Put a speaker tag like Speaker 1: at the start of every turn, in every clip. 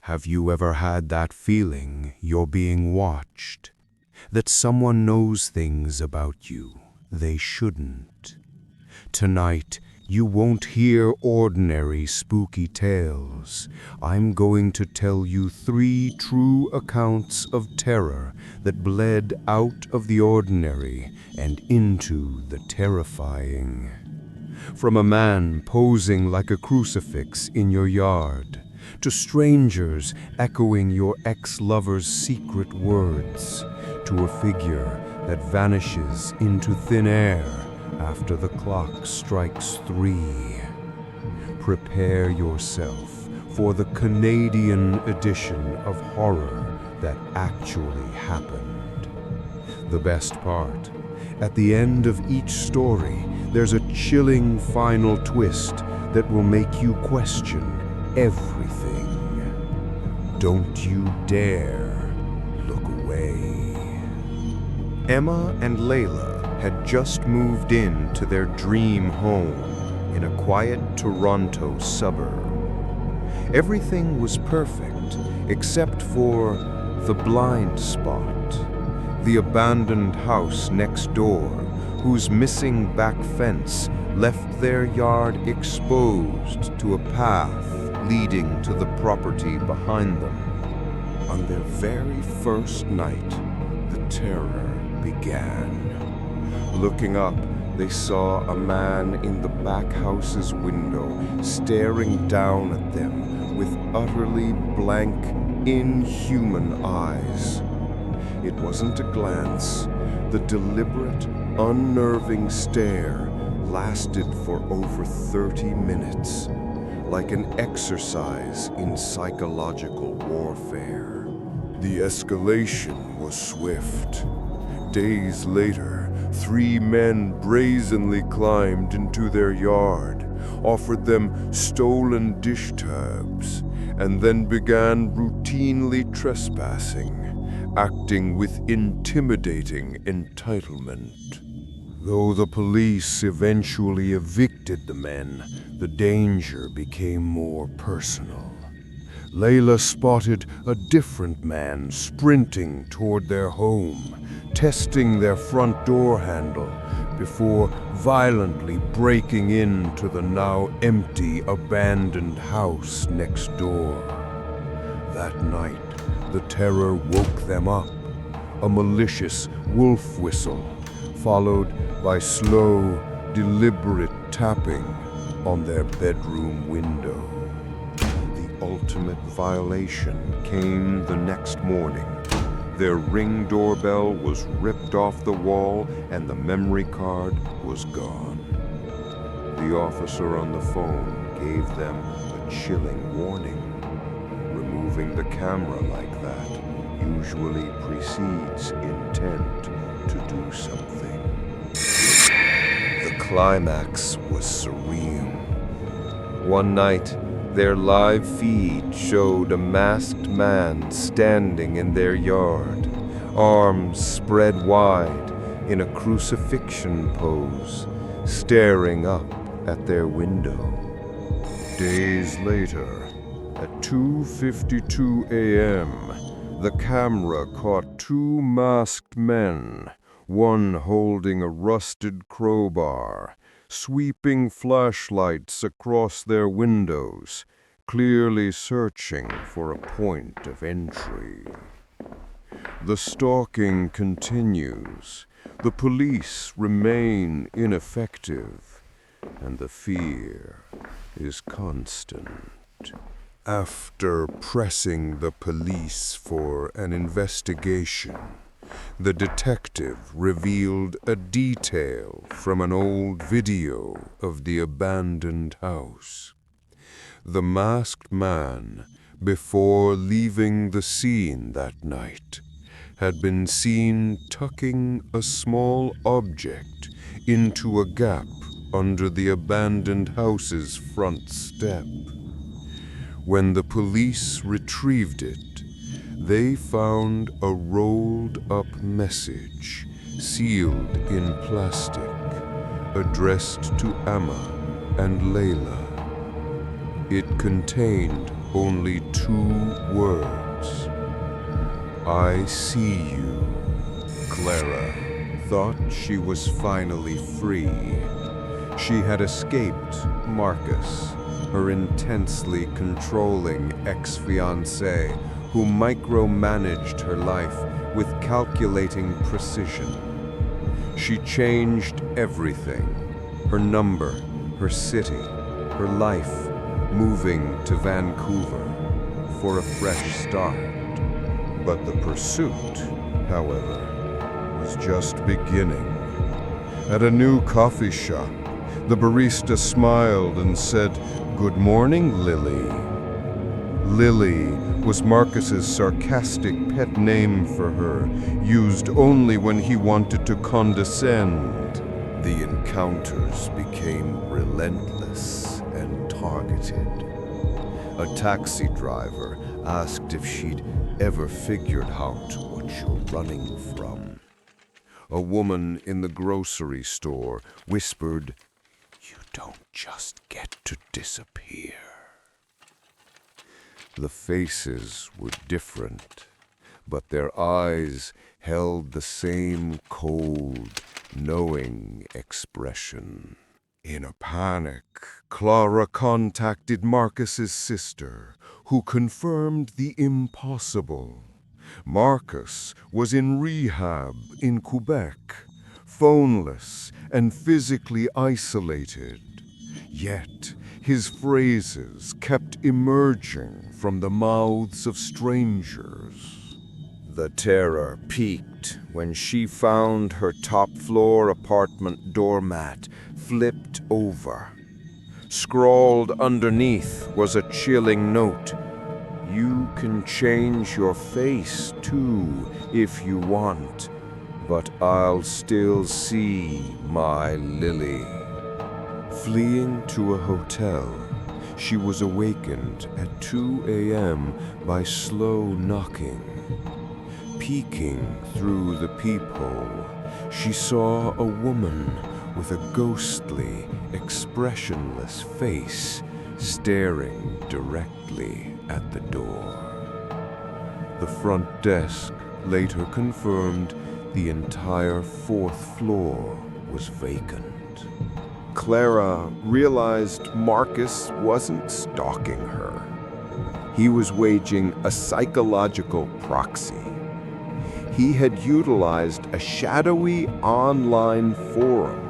Speaker 1: Have you ever had that feeling you're being watched? That someone knows things about you they shouldn't? Tonight, you won't hear ordinary spooky tales. I'm going to tell you 3 true accounts of terror that bled out of the ordinary and into the terrifying. From a man posing like a crucifix in your yard, to strangers echoing your ex-lover's secret words, to a figure that vanishes into thin air after the clock strikes 3. Prepare yourself for the Canadian edition of horror that actually happened. The best part, at the end of each story, there's a chilling final twist that will make you question everything. Don't you dare look away. Emma and Layla had just moved in to their dream home in a quiet Toronto suburb. Everything was perfect except for the blind spot, the abandoned house next door, whose missing back fence left their yard exposed to a path leading to the property behind them. On their very first night, the terror began. Looking up, they saw a man in the back house's window staring down at them with utterly blank, inhuman eyes. It wasn't a glance. The deliberate, unnerving stare lasted for over 30 minutes, like an exercise in psychological warfare. The escalation was swift. Days later, 3 men brazenly climbed into their yard, offered them stolen dish tubs, and then began routinely trespassing, acting with intimidating entitlement. Though the police eventually evicted the men, the danger became more personal. Layla spotted a different man sprinting toward their home, testing their front door handle before violently breaking into the now empty, abandoned house next door. That night, the terror woke them up, a malicious wolf whistle, followed by slow, deliberate tapping on their bedroom window. The ultimate violation came the next morning. Their Ring doorbell was ripped off the wall and the memory card was gone. The officer on the phone gave them a chilling warning. Removing the camera like that usually precedes intent to do something. The climax was surreal. One night, their live feed showed a masked man standing in their yard, arms spread wide in a crucifixion pose, staring up at their window. Days later, at 2:52 a.m., the camera caught 2 masked men, one holding a rusted crowbar, sweeping flashlights across their windows, clearly searching for a point of entry. The stalking continues. The police remain ineffective, and the fear is constant. After pressing the police for an investigation, the detective revealed a detail from an old video of the abandoned house. The masked man, before leaving the scene that night, had been seen tucking a small object into a gap under the abandoned house's front step. When the police retrieved it, they found a rolled-up message, sealed in plastic, addressed to Emma and Layla. It contained only 2 words. I see you. Clara thought she was finally free. She had escaped Marcus, her intensely controlling ex-fiancé who micromanaged her life with calculating precision. She changed everything: her number, her city, her life, moving to Vancouver for a fresh start. But the pursuit, however, was just beginning. At a new coffee shop, the barista smiled and said, "Good morning, Lily." Lily was Marcus's sarcastic pet name for her, used only when he wanted to condescend. The encounters became relentless and targeted. A taxi driver asked if she'd ever figured out what you're running from. A woman in the grocery store whispered, "You don't just get to disappear." The faces were different, but their eyes held the same cold, knowing expression. In a panic, Clara contacted Marcus's sister, who confirmed the impossible. Marcus was in rehab in Quebec, phoneless and physically isolated. Yet his phrases kept emerging from the mouths of strangers. The terror peaked when she found her top-floor apartment doormat flipped over. Scrawled underneath was a chilling note: "You can change your face too if you want, but I'll still see my Lily." Fleeing to a hotel, she was awakened at 2 a.m. by slow knocking. Peeking through the peephole, she saw a woman with a ghostly, expressionless face staring directly at the door. The front desk later confirmed the entire 4th floor was vacant. Clara realized Marcus wasn't stalking her. He was waging a psychological proxy. He had utilized a shadowy online forum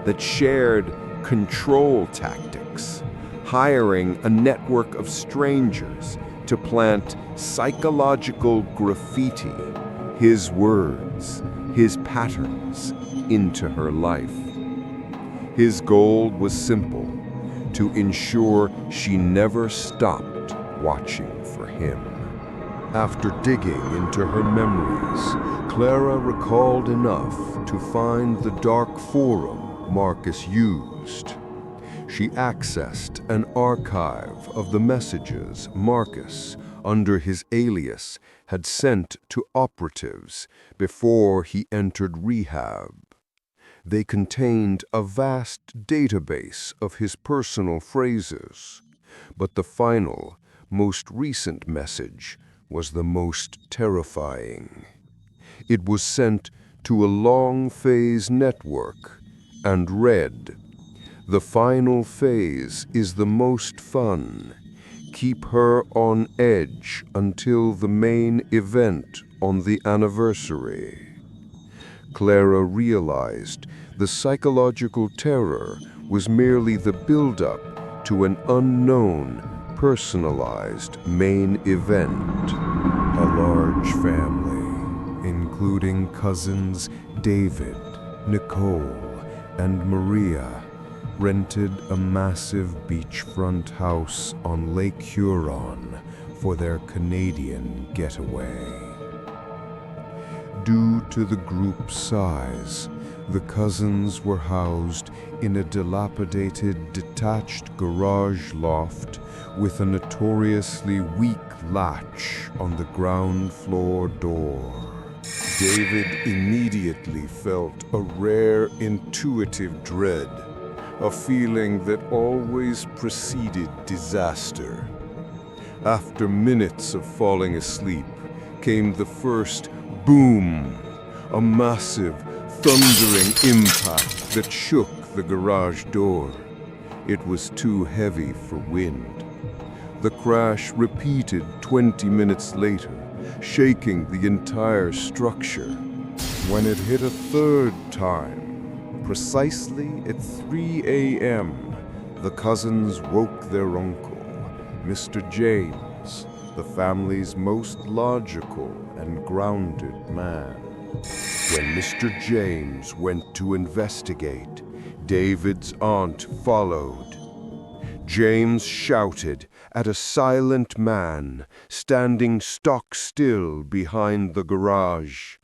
Speaker 1: that shared control tactics, hiring a network of strangers to plant psychological graffiti, his words, his patterns, into her life. His goal was simple: to ensure she never stopped watching for him. After digging into her memories, Clara recalled enough to find the dark forum Marcus used. She accessed an archive of the messages Marcus, under his alias, had sent to operatives before he entered rehab. They contained a vast database of his personal phrases, but the final, most recent message was the most terrifying. It was sent to a long-phase network and read, "The final phase is the most fun. Keep her on edge until the main event on the anniversary." Clara realized the psychological terror was merely the build-up to an unknown, personalized main event. A large family, including cousins David, Nicole, and Maria, rented a massive beachfront house on Lake Huron for their Canadian getaway. Due to the group's size, the cousins were housed in a dilapidated, detached garage loft with a notoriously weak latch on the ground floor door. David immediately felt a rare intuitive dread, a feeling that always preceded disaster. After minutes of falling asleep, came the first boom, a massive, thundering impact that shook the garage door. It was too heavy for wind. The crash repeated 20 minutes later, shaking the entire structure. When it hit a third time, precisely at 3 a.m., the cousins woke their uncle, Mr. James, the family's most logical and grounded man. When Mr. James went to investigate, David's aunt followed. James shouted at a silent man standing stock still behind the garage.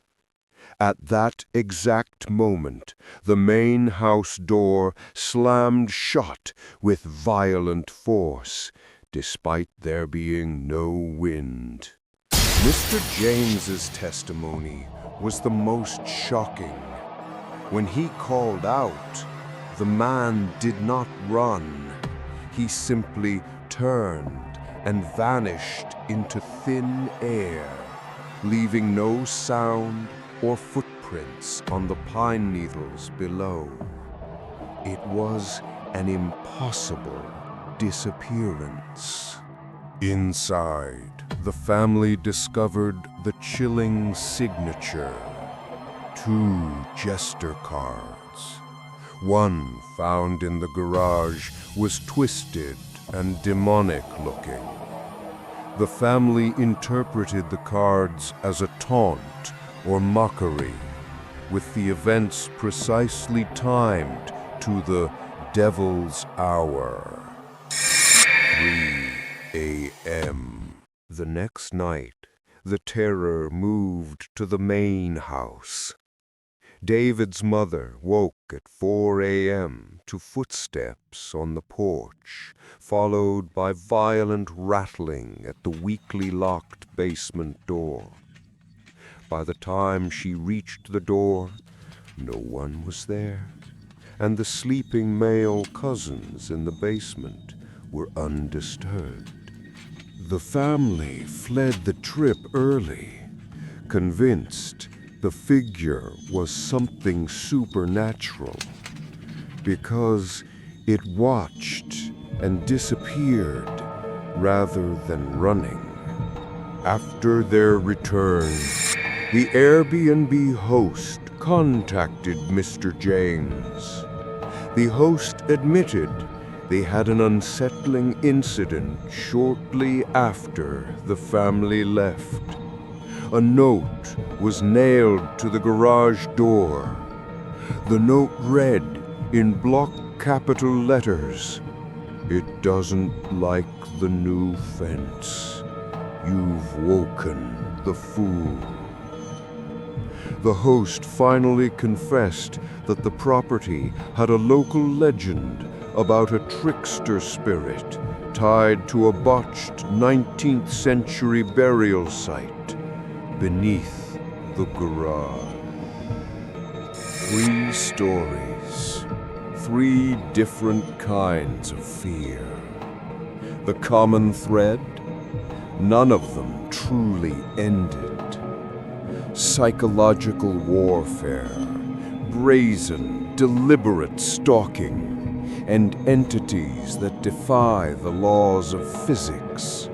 Speaker 1: At that exact moment, the main house door slammed shut with violent force, despite there being no wind. Mr. James's testimony was the most shocking. When he called out, the man did not run. He simply turned and vanished into thin air, leaving no sound or footprints on the pine needles below. It was an impossible disappearance. Inside, the family discovered the chilling signature: 2 jester cards. One found in the garage was twisted and demonic-looking. The family interpreted the cards as a taunt or mockery, with the events precisely timed to the devil's hour. 3 a.m. The next night, the terror moved to the main house. David's mother woke at 4 a.m. to footsteps on the porch, followed by violent rattling at the weakly locked basement door. By the time she reached the door, no one was there, and the sleeping male cousins in the basement were undisturbed. The family fled the trip early, convinced the figure was something supernatural, because it watched and disappeared rather than running. After their return, the Airbnb host contacted Mr. James. The host admitted they had an unsettling incident shortly after the family left. A note was nailed to the garage door. The note read in block capital letters, "It doesn't like the new fence. You've woken the fool." The host finally confessed that the property had a local legend about a trickster spirit tied to a botched 19th century burial site beneath the garage. 3 stories, 3 different kinds of fear. The common thread? None of them truly ended. Psychological warfare, brazen, deliberate stalking, and entities that defy the laws of physics.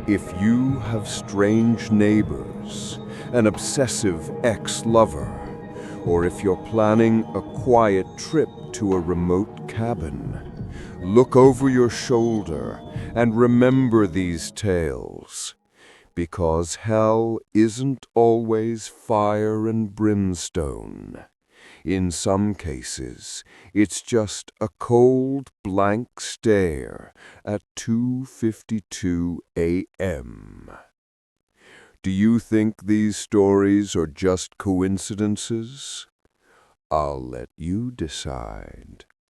Speaker 1: If you have strange neighbors, an obsessive ex-lover, or if you're planning a quiet trip to a remote cabin, look over your shoulder and remember these tales. Because hell isn't always fire and brimstone. In some cases, it's just a cold, blank stare at 2:52 a.m. Do you think these stories are just coincidences? I'll let you decide.